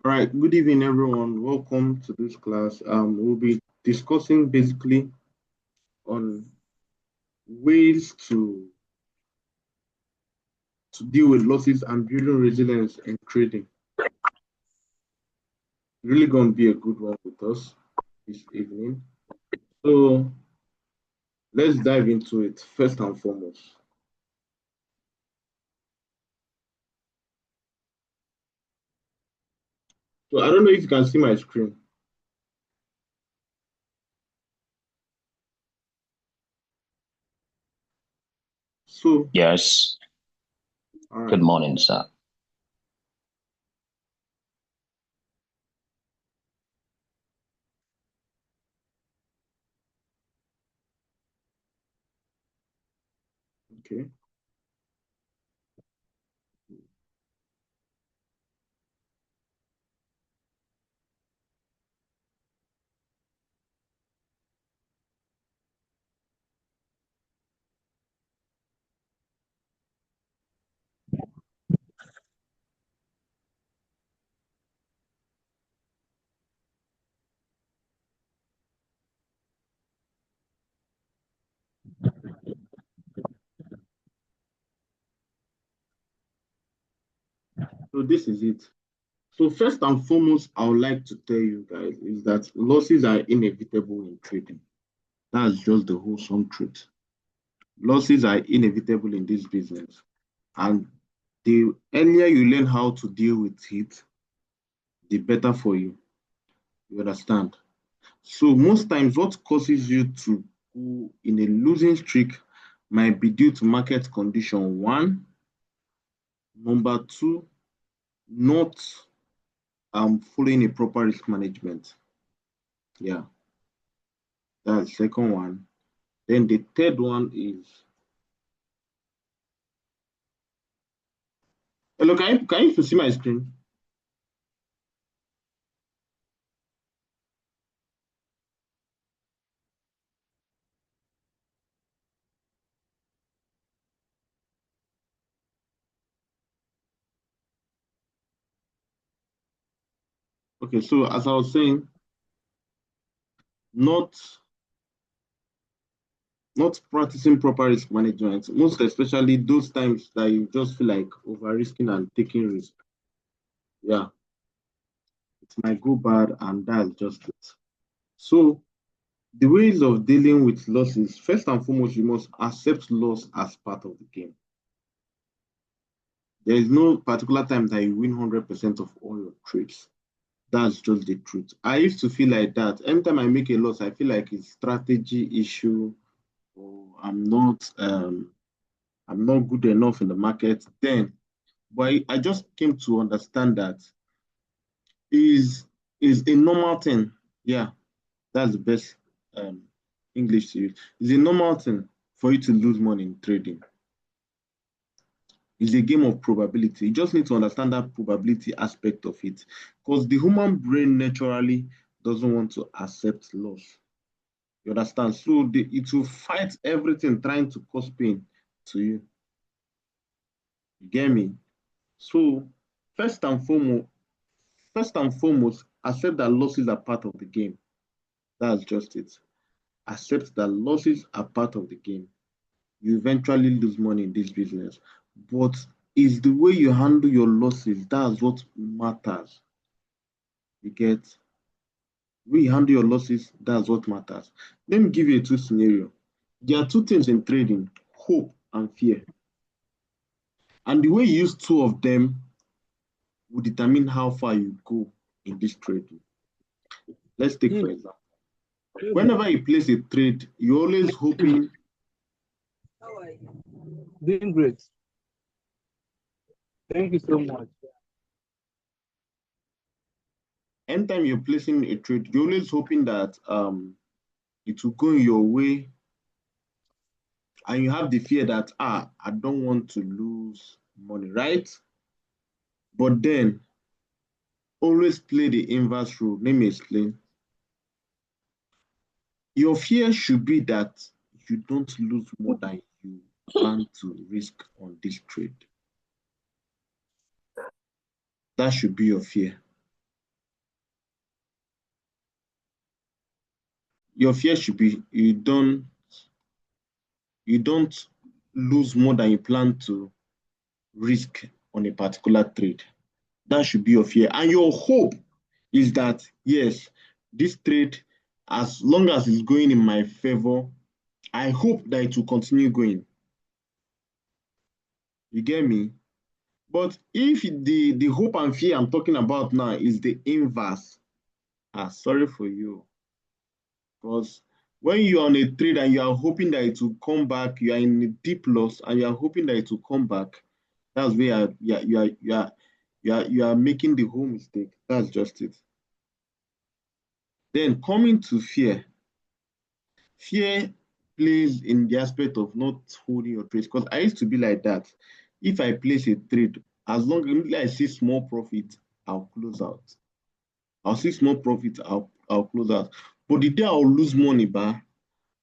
All right, good evening, everyone. Welcome to this class. We'll be discussing basically on ways to deal with losses and building resilience in trading. Really going to be a good one with us this evening. So let's dive into it first and foremost. So I don't know if you can see my screen. So, Yes. all right. Good morning, sir. Okay. So this is it. So first and foremost, I would like to tell you guys is that losses are inevitable in trading. That's just the wholesome truth. Losses are inevitable in this business. And the earlier you learn how to deal with it, the better for you. You understand? So most times what causes you to go in a losing streak might be due to market condition one. Number two, not following a proper risk management. Yeah, that's the second one. Then the third one is hello, can you see my screen? Okay, so as I was saying, not not practicing proper risk management, most especially those times that you just feel like over risking and taking risk. Yeah, it might go bad, and that's just it. So the ways of dealing with losses, first and foremost, you must accept loss as part of the game. There is no particular time that you win 100% of all your trades. That's just the truth. I used to feel like that. Anytime I make a loss, I feel like it's strategy issue or I'm not good enough in the market. Then, but I just came to understand that is is a normal thing. Yeah, that's the best um, English to use. It's a normal thing for you to lose money in trading. It's a game of probability. You just need to understand that probability aspect of it. Because the human brain naturally doesn't want to accept loss. You understand? So it will fight everything trying to cause pain to you. You get me? So first and foremost, first and foremost, accept that losses are part of the game. That's just it. Accept that losses are part of the game. You eventually lose money in this business. But it's the way you handle your losses that's what matters. You get way you handle your losses, that's what matters. Let me give you a two scenario. There are two things in trading: hope and fear. And the way you use two of them will determine how far you go in this trading. Let's take for example. Whenever you place a trade, you're always hoping. How are you? Doing great. Thank you so much. Anytime you're placing a trade, you're always hoping that it will go in your way, and you have the fear that I don't want to lose money, right? But then always play the inverse rule. Let me explain. Your fear should be that you don't lose more than you plan to risk on this trade. That should be your fear. your fear should be you don't lose more than you plan to risk on a particular trade. That should be your fear. And your hope is that, yes, this trade, as long as it's going in my favor, I hope that it will continue going. You get me? But if the hope and fear I'm talking about now is the inverse, sorry for you. Because when you're on a trade and you are hoping that it will come back, you are in a deep loss and you are hoping that it will come back, that's where you are making the whole mistake. That's just it. Then coming to fear. Fear plays in the aspect of not holding your trades. Because I used to be like that. If I place a trade, as long as I see small profit, I'll close out. I'll see small profit, I'll close out. But the day I'll lose money,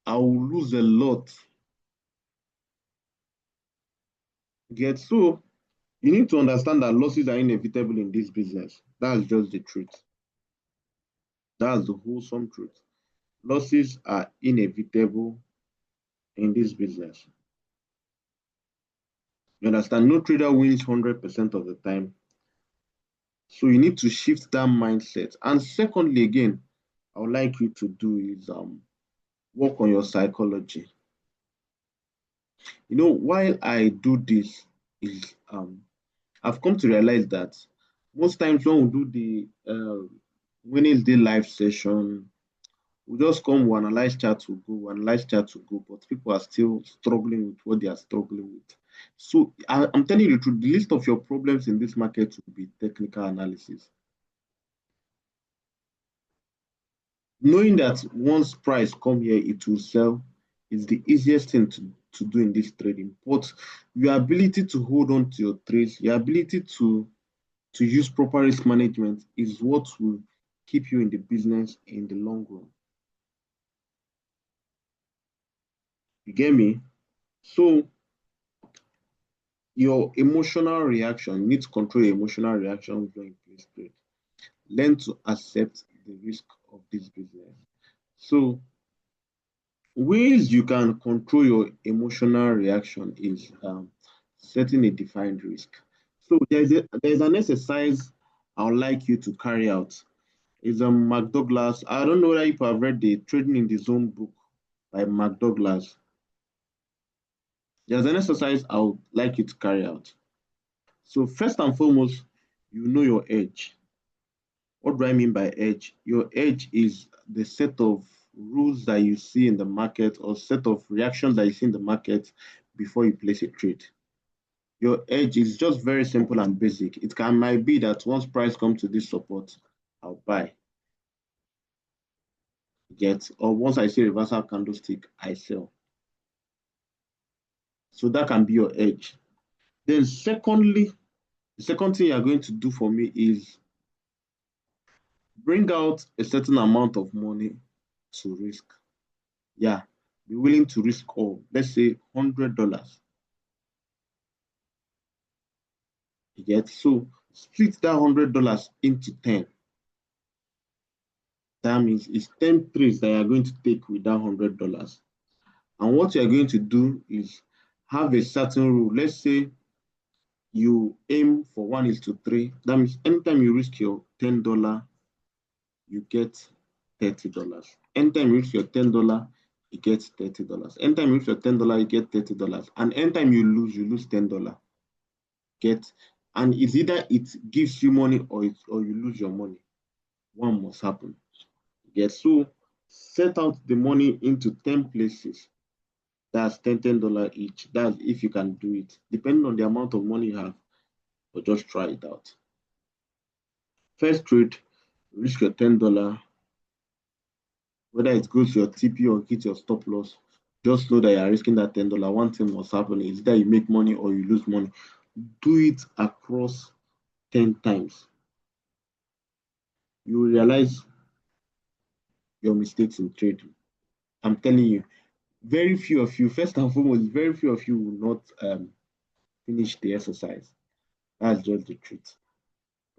I will lose a lot. Get so you need to understand that losses are inevitable in this business. That's just the truth. That's the wholesome truth. Losses are inevitable in this business. You understand? No trader wins 100% of the time. So you need to shift that mindset. And secondly, again, I would like you to do is work on your psychology. While I do this, is I've come to realize that most times when we do the Wednesday live session, we just come, we analyze chart to go, but people are still struggling with what they are struggling with. So I'm telling you the truth, the list of your problems in this market will be technical analysis. Knowing that once price come here, it will sell is the easiest thing to do in this trading. But your ability to hold on to your trades, your ability to use proper risk management is what will keep you in the business in the long run. You get me? So your emotional reaction, you need to control your emotional reaction when you place trade. Learn to accept the risk of this business. So ways you can control your emotional reaction is setting a defined risk. So there's an exercise I would like you to carry out. It's Mark Douglas. I don't know whether you have read the Trading in the Zone book by Mark Douglas. There's an exercise I would like you to carry out. So first and foremost, you know your edge. What do I mean by edge? Your edge is the set of rules that you see in the market or set of reactions that you see in the market before you place a trade. Your edge is just very simple and basic. Might be that once price comes to this support, I'll buy. Or once I see reversal candlestick, I sell. So that can be your edge. Then secondly, the second thing you're going to do for me is bring out a certain amount of money to risk. Yeah, be willing to risk all. Let's say $100. So split that $100 into 10. That means it's 10 trades that you're going to take with that $100. And what you're going to do is have a certain rule. Let's say you aim for 1:3. That means anytime you risk your $10, you get $30. Anytime you risk your $10, you get $30. Anytime you risk your $10, you get $30. And anytime you lose $10. And it's either it gives you money or you lose your money. One must happen. So set out the money into 10 places. That's $10 each. That's if you can do it. Depending on the amount of money you have, but just try it out. First trade, risk your $10. Whether it goes to your TP or hit your stop loss, just know that you're risking that $10. One thing must happen is that you make money or you lose money. Do it across 10 times. You will realize your mistakes in trading. I'm telling you, very few of you, first and foremost, very few of you will not finish the exercise. That's just the truth.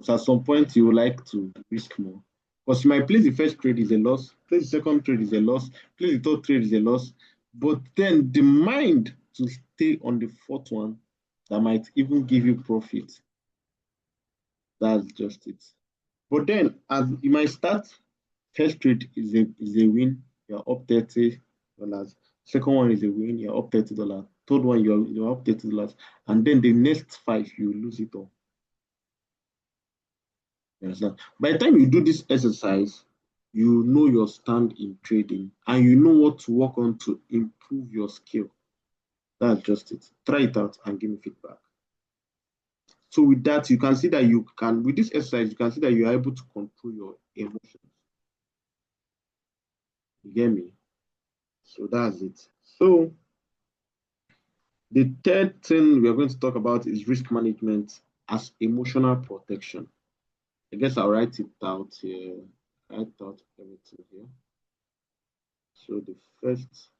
So at some point, you would like to risk more. Because you might place the first trade is a loss, place the second trade is a loss, place the third trade is a loss, but then the mind to stay on the fourth one that might even give you profit. That's just it. But then as you might start, first trade is a win, you're up $30. Second one is a win, you're up $30. Third one, you're up $30. And then the next five, you lose it all. You understand? By the time you do this exercise, you know your stand in trading and you know what to work on to improve your skill. That's just it. Try it out and give me feedback. So with that, you can see that with this exercise, you can see that you are able to control your emotions. You get me? So that's it. So the third thing we are going to talk about is risk management as emotional protection. I guess I'll write it out here. Write out everything here. So the first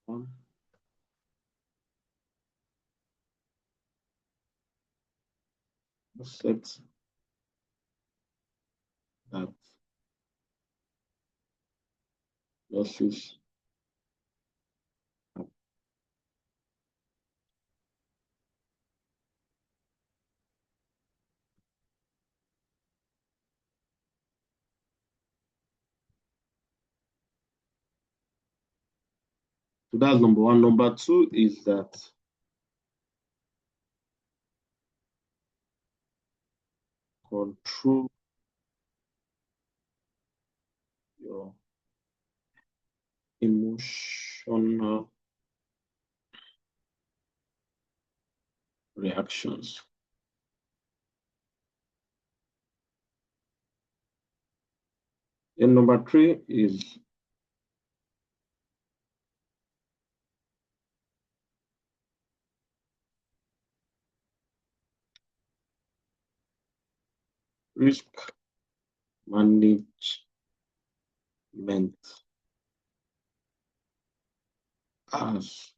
one, accept that losses. So that's number one. Number two is that control your emotional reactions. Then number three is risk management as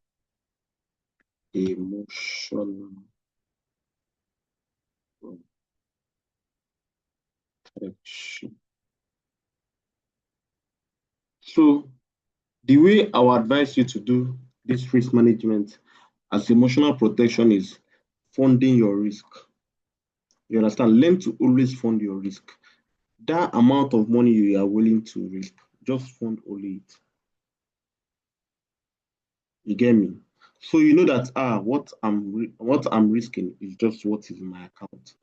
emotional protection. So the way I would advise you to do this risk management as emotional protection is funding your risk. You understand? Learn to always fund your risk. That amount of money you are willing to risk, just fund only it. You get me? So you know that what I'm risking is just what is in my account.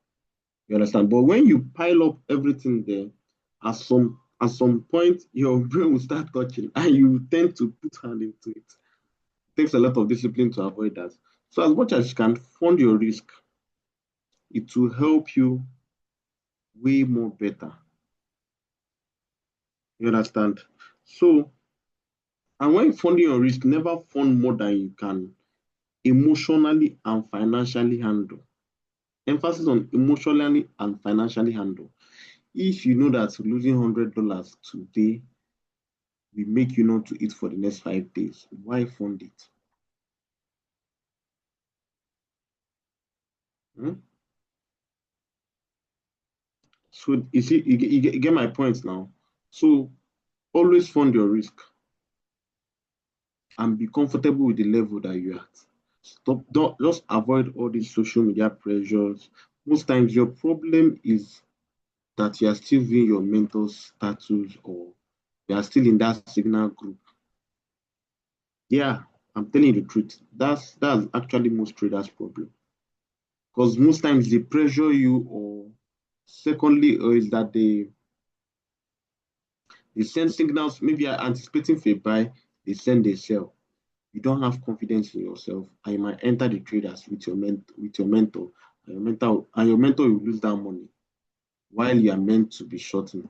You understand? But when you pile up everything there, at some point your brain will start touching and you tend to put hand into it. It takes a lot of discipline to avoid that. So as much as you can fund your risk, it will help you way more better. You understand? So, and when funding your risk, never fund more than you can emotionally and financially handle. Emphasis on emotionally and financially handle. If you know that losing $100 today will make you not to eat for the next 5 days, why fund it? Hmm? So you see, you get my point now. So always fund your risk and be comfortable with the level that you're at. Don't just avoid all these social media pressures. Most times your problem is that you are still viewing your mental status or you are still in that signal group. Yeah, I'm telling you the truth. That's actually most traders' problem. Because most times they pressure you, or secondly, or is that they send signals, maybe you're anticipating for a buy, they send a sell. You don't have confidence in yourself, and you might enter the traders with your mentor, and your mentor will lose that money while you are meant to be shorting,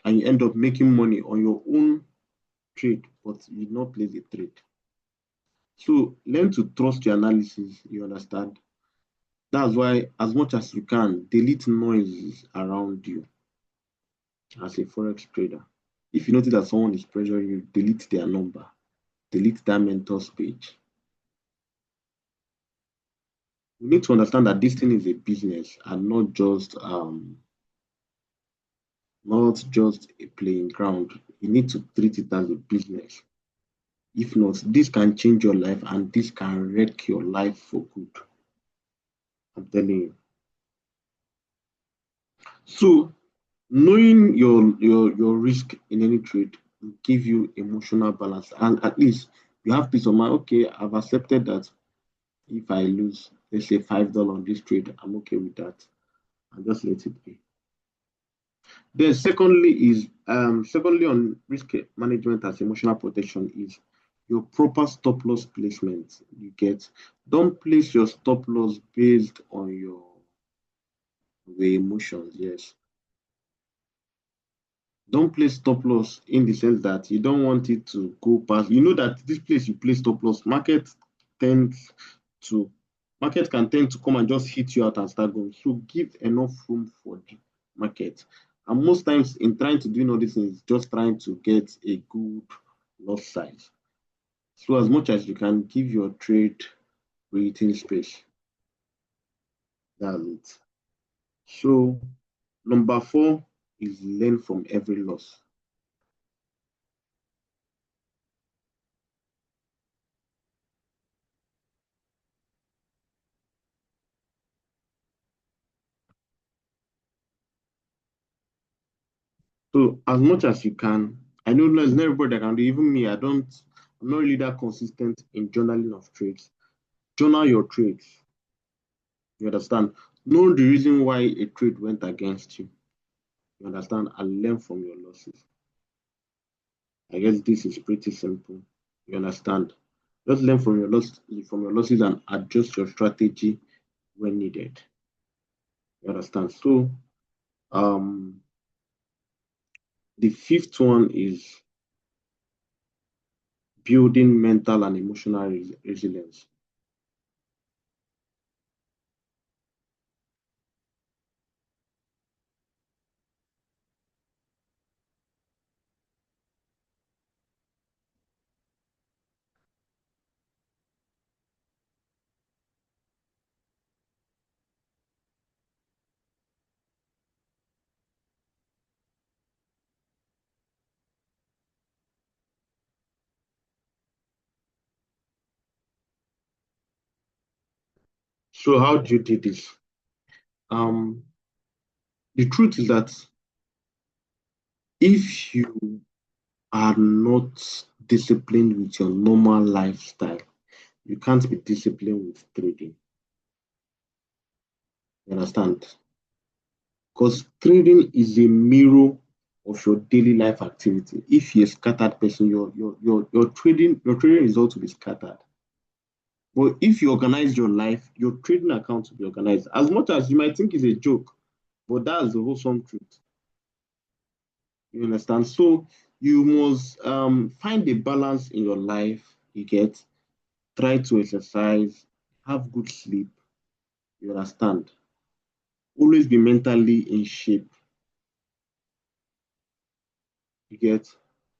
and you end up making money on your own trade, but you did not place the trade. So learn to trust your analysis, you understand? That's why, as much as you can, delete noises around you as a forex trader. If you notice that someone is pressuring you, delete their number, delete that mentor's page. You need to understand that this thing is a business and not just a playing ground. You need to treat it as a business. If not, this can change your life and this can wreck your life for good. I'm telling you. So knowing your risk in any trade will give you emotional balance, and at least you have peace of mind. Okay, I've accepted that if I lose, let's say $5 on this trade, I'm okay with that. And just let it be. Then secondly on risk management as emotional protection is your proper stop loss placement. You get, don't place your stop loss based on the emotions. Yes, don't place stop loss in the sense that you don't want it to go past. You know that this place you place stop loss, tends to market can tend to come and just hit you out and start going. So give enough room for the market. And most times in trying to do all these things, just trying to get a good loss size. So as much as you can give your trade breathing space. That's it. So number four is learn from every loss. So as much as you can, I know there's not everybody that can do. Even me, I'm not really that consistent in journaling of trades. Journal your trades. You understand? Know the reason why a trade went against you. You understand? And learn from your losses. I guess this is pretty simple. You understand? Just learn from your losses and adjust your strategy when needed. You understand? So um the fifth one is building mental and emotional resilience. So how do you do this? Um, the truth is that if you are not disciplined with your normal lifestyle, you can't be disciplined with trading. You understand? Because trading is a mirror of your daily life activity. If you're a scattered person, your trading result will be scattered. But if you organize your life, your trading account will be organized. As much as you might think it's a joke, but that's the wholesome truth. You understand? So you must find a balance in your life. You get, try to exercise, have good sleep. You understand? Always be mentally in shape. You get.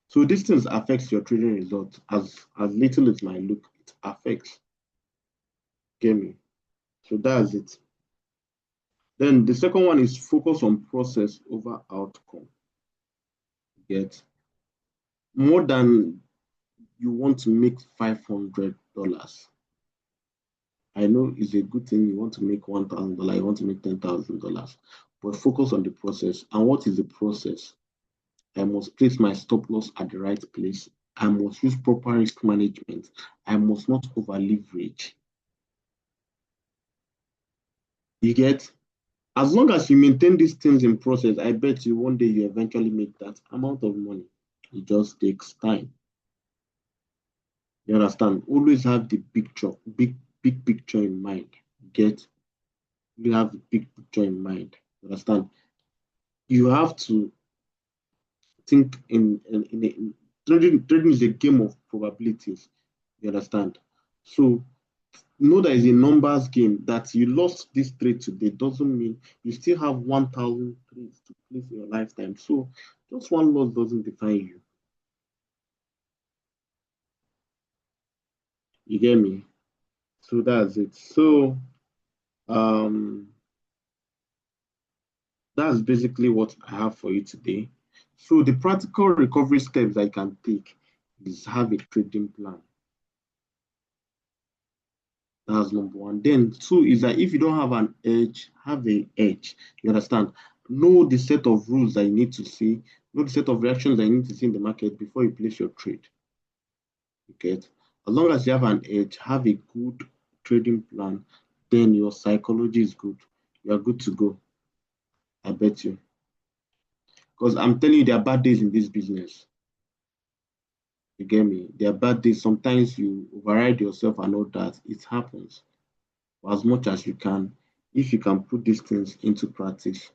So these things affects your trading results as little as my look. It affects. Get me? So that's it. Then the second one is focus on process over outcome. Get, more than you want to make $500. I know it's a good thing you want to make $1,000, you want to make $10,000, but focus on the process. And what is the process? I must place my stop loss at the right place. I must use proper risk management. I must not over leverage. You get, as long as you maintain these things in process, I bet you one day you eventually make that amount of money. It just takes time. You understand? Always have the picture, big picture in mind. Get, you have the big picture in mind. You understand? You have to think trading is a game of probabilities. You understand? So know that it's a numbers game. That you lost this trade today doesn't mean you still have 1,000 trades to place in your lifetime. So just one loss doesn't define you. You get me? So that's it. So Um, that's basically what I have for you today. So the practical recovery steps I can take is have a trading plan. That's number one. Then two is that if you don't have an edge, have a edge. You understand? Know the set of rules that you need to see, know the set of reactions that you need to see in the market before you place your trade. Okay. As long as you have an edge, have a good trading plan, then your psychology is good. You are good to go. I bet you. Because I'm telling you, there are bad days in this business. You get me? There are bad days. Sometimes you override yourself and all that. It happens. But as much as you can, if you can put these things into practice,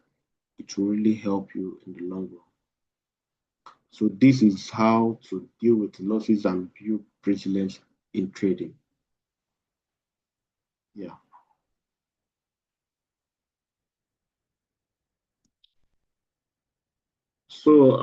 it will really help you in the long run. So this is how to deal with losses and build resilience in trading. Yeah. So